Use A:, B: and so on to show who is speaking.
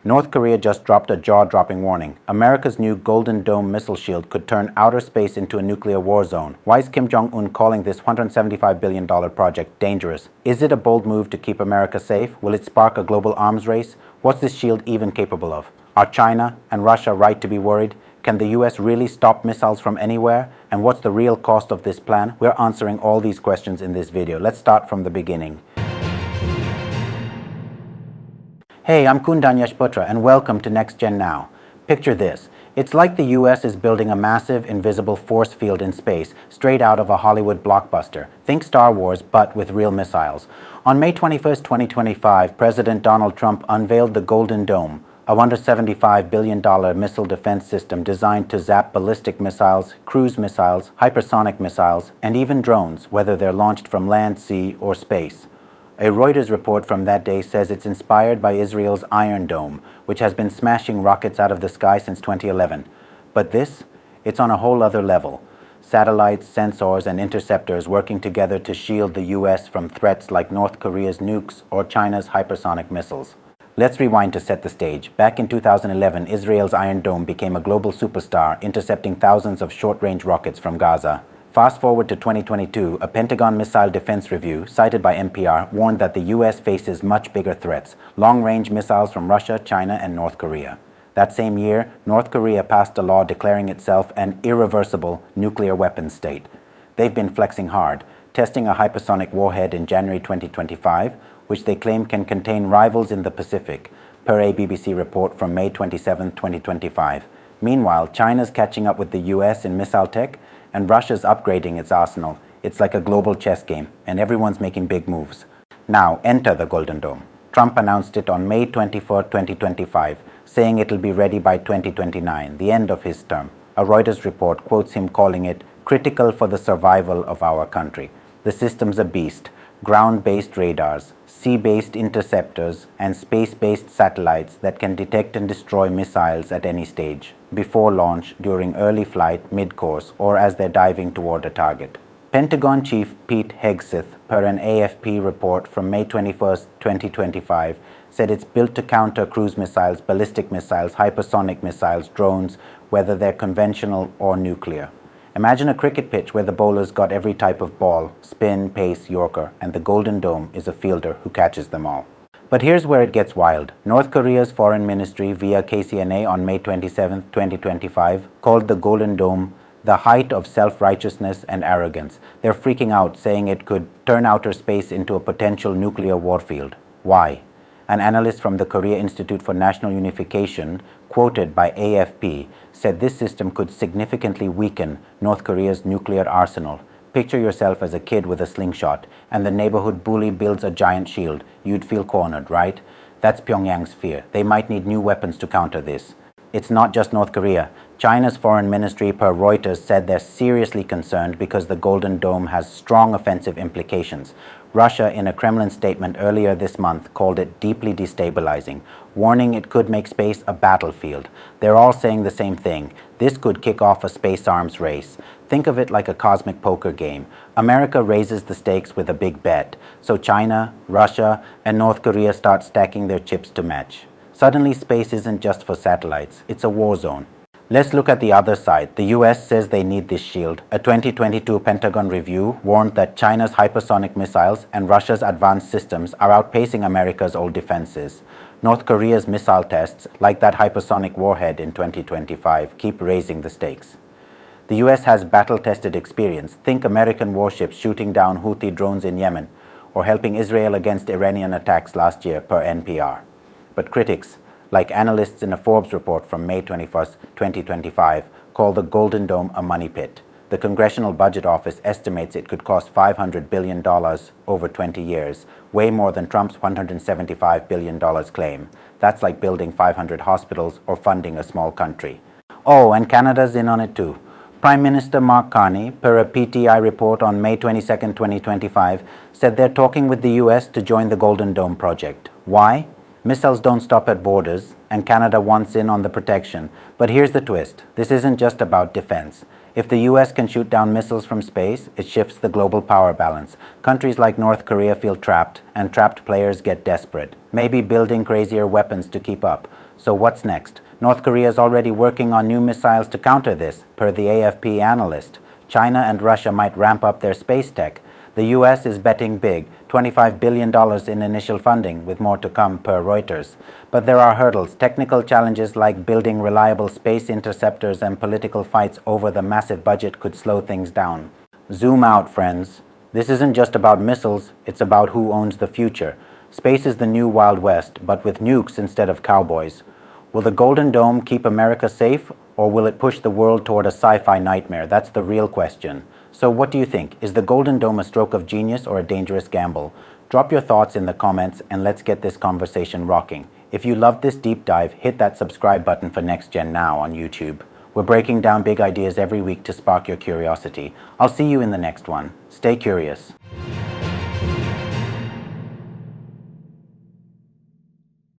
A: North Korea just dropped a jaw-dropping warning. America's new Golden Dome missile shield could turn outer space into a nuclear war zone. Why is Kim Jong-un calling this $175 billion project dangerous? Is it a bold move to keep America safe? Will it spark a global arms race? What's this shield even capable of? Are China and Russia right to be worried? Can the US really stop missiles from anywhere? And what's the real cost of this plan? We're answering all these questions in this video. Let's start from the beginning. Hey, I'm Kundan Yashputra and welcome to NextGen Now. Picture this. It's like the US is building a massive invisible force field in space straight out of a Hollywood blockbuster. Think Star Wars, but with real missiles. On May 21, 2025, President Donald Trump unveiled the Golden Dome, a $175 billion missile defense system designed to zap ballistic missiles, cruise missiles, hypersonic missiles, and even drones, whether they're launched from land, sea, or space. A Reuters report from that day says it's inspired by Israel's Iron Dome, which has been smashing rockets out of the sky since 2011. But it's on a whole other level. Satellites, sensors, and interceptors working together to shield the US from threats like North Korea's nukes or China's hypersonic missiles. Let's rewind to set the stage. Back in 2011, Israel's Iron Dome became a global superstar, intercepting thousands of short-range rockets from Gaza. Fast forward to 2022, a Pentagon Missile Defense Review, cited by NPR, warned that the US faces much bigger threats, long-range missiles from Russia, China, and North Korea. That same year, North Korea passed a law declaring itself an irreversible nuclear weapons state. They've been flexing hard, testing a hypersonic warhead in January 2025, which they claim can contain rivals in the Pacific, per a BBC report from May 27, 2025. Meanwhile, China's catching up with the US in missile tech, and Russia's upgrading its arsenal. It's like a global chess game, and everyone's making big moves. Now, enter the Golden Dome. Trump announced it on May 24, 2025, saying it'll be ready by 2029, the end of his term. A Reuters report quotes him calling it critical for the survival of our country. The system's a beast. Ground-based radars, sea-based interceptors, and space-based satellites that can detect and destroy missiles at any stage, before launch, during early flight, mid-course, or as they're diving toward a target. Pentagon Chief Pete Hegseth, per an AFP report from May 21, 2025, said it's built to counter cruise missiles, ballistic missiles, hypersonic missiles, drones, whether they're conventional or nuclear. Imagine a cricket pitch where the bowler's got every type of ball, spin, pace, yorker, and the Golden Dome is a fielder who catches them all. But here's where it gets wild. North Korea's foreign ministry via KCNA on May 27, 2025, called the Golden Dome the height of self-righteousness and arrogance. They're freaking out, saying it could turn outer space into a potential nuclear warfield. Why? An analyst from the Korea Institute for National Unification, quoted by AFP, said this system could significantly weaken North Korea's nuclear arsenal. Picture yourself as a kid with a slingshot, and the neighborhood bully builds a giant shield. You'd feel cornered, right? That's Pyongyang's fear. They might need new weapons to counter this. It's not just North Korea. China's foreign ministry, per Reuters, said they're seriously concerned because the Golden Dome has strong offensive implications. Russia, in a Kremlin statement earlier this month, called it deeply destabilizing, warning it could make space a battlefield. They're all saying the same thing. This could kick off a space arms race. Think of it like a cosmic poker game. America raises the stakes with a big bet, so China, Russia, and North Korea start stacking their chips to match. Suddenly, space isn't just for satellites, it's a war zone. Let's look at the other side. The US says they need this shield. A 2022 Pentagon review warned that China's hypersonic missiles and Russia's advanced systems are outpacing America's old defenses. North Korea's missile tests, like that hypersonic warhead in 2025, keep raising the stakes. The US has battle-tested experience. Think American warships shooting down Houthi drones in Yemen, or helping Israel against Iranian attacks last year, per NPR. But critics, like analysts in a Forbes report from May 21, 2025, call the Golden Dome a money pit. The Congressional Budget Office estimates it could cost $500 billion over 20 years, way more than Trump's $175 billion claim. That's like building 500 hospitals or funding a small country. Oh, and Canada's in on it too. Prime Minister Mark Carney, per a PTI report on May 22, 2025, said they're talking with the US to join the Golden Dome project. Why? Missiles don't stop at borders, and Canada wants in on the protection. But here's the twist. This isn't just about defense. If the US can shoot down missiles from space, it shifts the global power balance. Countries like North Korea feel trapped, and trapped players get desperate, maybe building crazier weapons to keep up. So what's next? North Korea is already working on new missiles to counter this, per the AFP analyst. China and Russia might ramp up their space tech. The US is betting big, $25 billion in initial funding, with more to come per Reuters. But there are hurdles, technical challenges like building reliable space interceptors, and political fights over the massive budget could slow things down. Zoom out, friends. This isn't just about missiles, it's about who owns the future. Space is the new Wild West, but with nukes instead of cowboys. Will the Golden Dome keep America safe, or will it push the world toward a sci-fi nightmare? That's the real question. So what do you think? Is the Golden Dome a stroke of genius or a dangerous gamble? Drop your thoughts in the comments and let's get this conversation rocking. If you loved this deep dive, hit that subscribe button for NextGen Now on YouTube. We're breaking down big ideas every week to spark your curiosity. I'll see you in the next one. Stay curious.